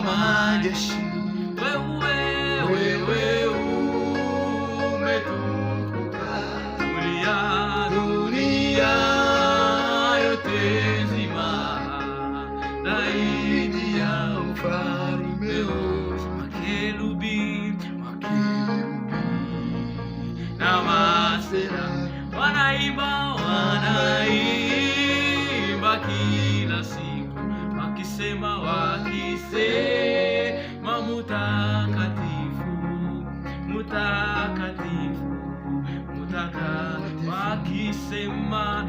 majeshi, wewe umetukuka. Dunia yote nzima zaidi ya ufalme wote. Makerubi na maserafi wanaimba kila siku, wakisema mutakatifu, mutakatifu, mutakatifu, wakisema